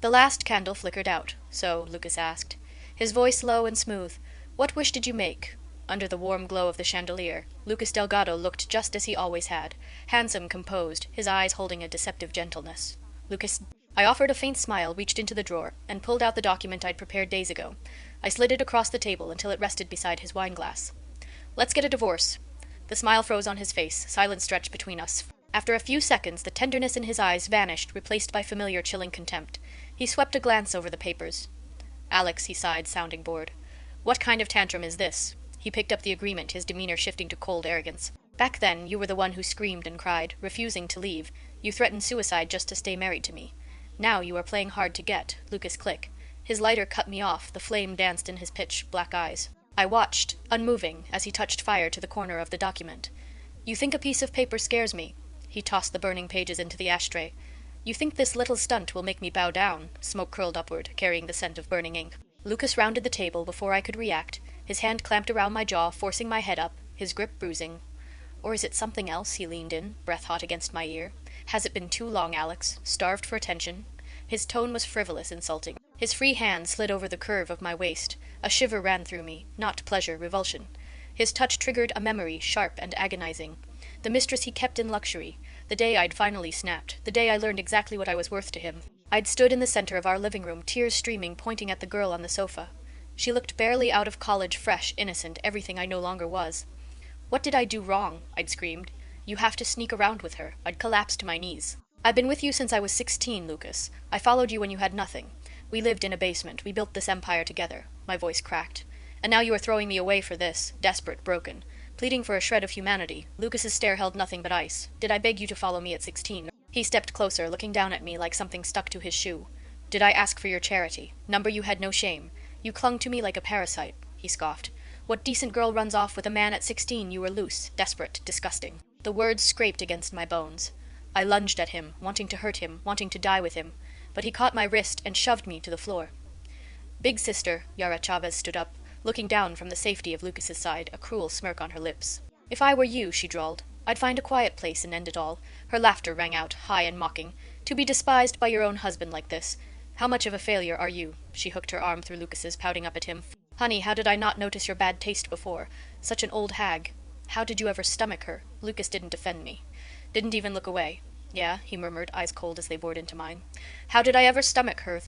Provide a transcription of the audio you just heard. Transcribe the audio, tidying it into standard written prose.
The last candle flickered out, so Lucas asked, his voice low and smooth. What wish did you make? Under the warm glow of the chandelier, Lucas Delgado looked just as he always had, handsome, composed, his eyes holding a deceptive gentleness. Lucas, I offered a faint smile, reached into the drawer, and pulled out the document I'd prepared days ago. I slid it across the table until it rested beside his wine-glass. Let's get a divorce. The smile froze on his face, silence stretched between us. After a few seconds, the tenderness in his eyes vanished, replaced by familiar chilling contempt. He swept a glance over the papers. Alex, he sighed, sounding bored. What kind of tantrum is this? He picked up the agreement, his demeanor shifting to cold arrogance. Back then, you were the one who screamed and cried, refusing to leave. You threatened suicide just to stay married to me. Now you are playing hard to get. Lucas click. His lighter cut me off, the flame danced in his pitch black eyes. I watched, unmoving, as he touched fire to the corner of the document. You think a piece of paper scares me? He tossed the burning pages into the ashtray. You think this little stunt will make me bow down? Smoke curled upward, carrying the scent of burning ink. Lucas rounded the table before I could react, his hand clamped around my jaw, forcing my head up, his grip bruising. Or is it something else? He leaned in, breath hot against my ear. Has it been too long, Alex? Starved for attention? His tone was frivolous, insulting. His free hand slid over the curve of my waist. A shiver ran through me, not pleasure, revulsion. His touch triggered a memory, sharp and agonizing. The mistress he kept in luxury. The day I'd finally snapped. The day I learned exactly what I was worth to him. I'd stood in the center of our living room, tears streaming, pointing at the girl on the sofa. She looked barely out of college, fresh, innocent, everything I no longer was. What did I do wrong? I'd screamed. You have to sneak around with her. I'd collapsed to my knees. I've been with you since I was 16, Lucas. I followed you when you had nothing. We lived in a basement. We built this empire together. My voice cracked. And now you are throwing me away for this, desperate, broken. Pleading for a shred of humanity. Lucas's stare held nothing but ice. Did I beg you to follow me at 16? He stepped closer, looking down at me like something stuck to his shoe. Did I ask for your charity? Number you had no shame. You clung to me like a parasite, he scoffed. What decent girl runs off with a man at 16? You were loose, desperate, disgusting. The words scraped against my bones. I lunged at him, wanting to hurt him, wanting to die with him. But he caught my wrist and shoved me to the floor. Big sister, Yara Chavez stood up, looking down from the safety of Lucas's side, a cruel smirk on her lips. If I were you, she drawled, I'd find a quiet place and end it all. Her laughter rang out, high and mocking. To be despised by your own husband like this. How much of a failure are you? She hooked her arm through Lucas's, pouting up at him. Honey, how did I not notice your bad taste before? Such an old hag. How did you ever stomach her? Lucas didn't defend me. Didn't even look away. Yeah, he murmured, eyes cold as they bored into mine. How did I ever stomach her?